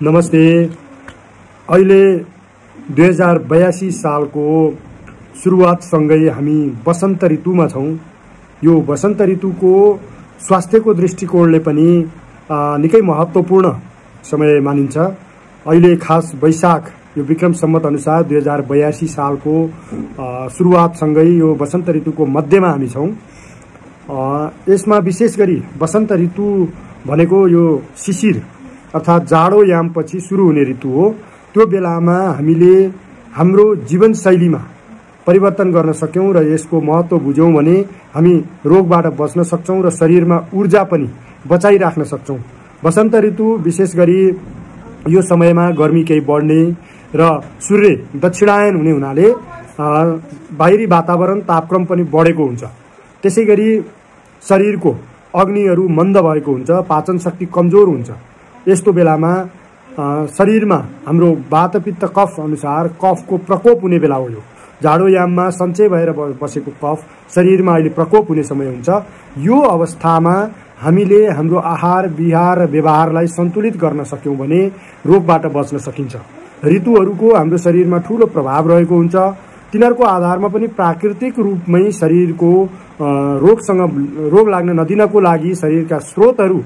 नमस्ते। अहिले 2082 सालको सुरुवातसँगै हामी वसन्त ऋतुमा छौं। यो वसन्त ऋतुको स्वास्थ्यको दृष्टिकोणले पनि निकै महत्त्वपूर्ण समय मानिन्छ। अहिले खास वैशाख यो विक्रम सम्वत अनुसार 2082 सालको सुरुवातसँगै यो वसन्त ऋतुको मध्यमा हामी छौं। यसमा विशेष गरी वसन्त ऋतु भनेको यो शिशिर अर्थात जाडो यामपछि सुरु हुने ऋतु हो। त्यो बेलामा हामीले हाम्रो जीवनशैलीमा परिवर्तन गर्न सक्यौं र यसको महत्त्व बुझ्यौं भने हामी रोगबाट बच्न सक्छौं र शरीरमा ऊर्जा पनि बचाइराख्न सक्छौं। वसन्त ऋतु विशेष गरी यो समयमा गर्मी केही बढ्ने र सूर्य दक्षिणायन हुने हुनाले बाहिरी वातावरण तापक्रम पनि बढेको हुन्छ। त्यसैगरी शरीरको अग्निहरू मन्द भएको हुन्छ, पाचन शक्ति कमजोर हुन्छ। यस्तो बेलामा शरीरमा हाम्रो वातपित्त कफ अनुसार कफको प्रकोप हुने बेला हो। यो जाडो याममा सञ्चय भएर बसेको कफ शरीरमा अहिले प्रकोप हुने समय हुन्छ। यो अवस्थामा हामीले हाम्रो आहार विहार र व्यवहारलाई सन्तुलित गर्न सक्यौं भने रोगबाट बच्न सकिन्छ। ऋतुहरूको हाम्रो शरीरमा ठूलो प्रभाव रहेको हुन्छ। तिनीहरूको आधारमा पनि प्राकृतिक रूपमै शरीरको रोग लाग्न नदिनको लागि, शरीरका स्रोतहरू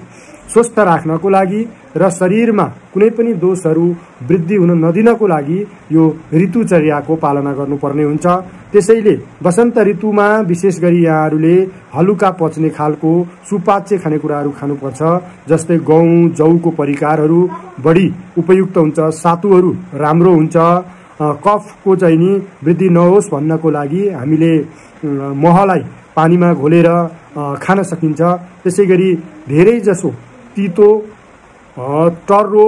स्वस्थ राख्नको लागि र शरीरमा कुनै पनि दोषहरू वृद्धि हुन नदिनको लागि यो ऋतुचर्याको पालना गर्नुपर्ने हुन्छ। त्यसैले वसन्त ऋतुमा विशेष गरी यहाँहरूले हलुका पच्ने खालको सुपाच्य खानेकुराहरू खानुपर्छ। जस्तै गहुँ जौको परिकारहरू बढी उपयुक्त हुन्छ, सातुहरू राम्रो हुन्छ। कफको चाहिँ नि वृद्धि नहोस् भन्नको लागि हामीले महलाई पानीमा घोलेर खान सकिन्छ। त्यसैगरी धेरै जसो तीतो, टर्रो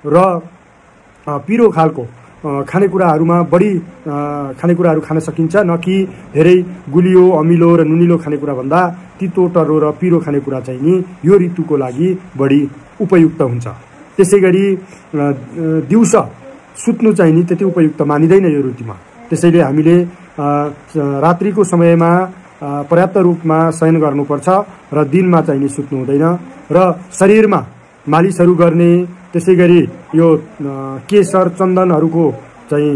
र पिरो खालको खानेकुराहरूमा बढी खानेकुराहरू खान सकिन्छ, न कि धेरै गुलियो, अमिलो र नुनिलो खानेकुरा भन्दा तीतो, टर्रो र पिरो खानेकुरा चाहिँ नि यो ऋतुको लागि बढी उपयुक्त हुन्छ। त्यसैगरी दिउँसो सुत्नु चाहिँ नि त्यति उपयुक्त मानिदैन यो ऋतुमा। त्यसैले हामीले रात्रिको समयमा पर्याप्त रूपमा शयन गर्नुपर्छ र दिनमा चाहिँ नि सुत्नु हुँदैन। र शरीरमा मालिसहरू गर्ने, त्यसैगरी यो केशर चन्दनहरूको चाहिँ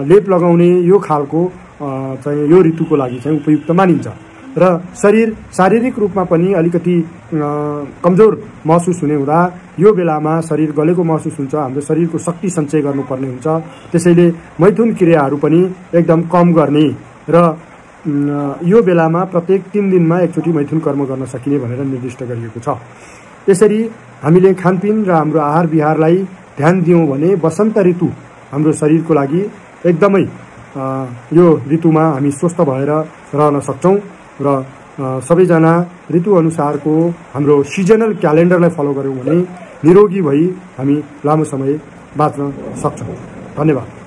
लेप लगाउने यो खालको चाहिँ यो ऋतुको लागि चाहिँ उपयुक्त मानिन्छ। र शारीरिक रूपमा पनि अलिकति कमजोर महसुस हुने हुँदा यो बेलामा शरीर गलेको महसुस हुन्छ। हाम्रो शरीरको शक्ति सञ्चय गर्नुपर्ने हुन्छ। त्यसैले मैथुन क्रियाहरू पनि एकदम कम गर्ने र यो बेलामा प्रत्येक 3 दिनमा एकचोटि मैथुन कर्म गर्न सकिने भनेर निर्दिष्ट गरिएको छ। त्यसरी हामीले खानपिन र हाम्रो आहार विहारलाई ध्यान दियौं भने वसन्त ऋतु हाम्रो शरीरको लागि एकदमै यो ऋतुमा हामी स्वस्थ भएर रहन सक्छौं र सबैजना ऋतु अनुसारको हाम्रो सिजनल क्यालेन्डरलाई फलो गर्यौं भने निरोगी भई हामी लामो समय बाँच्न सक्छौं। धन्यवाद।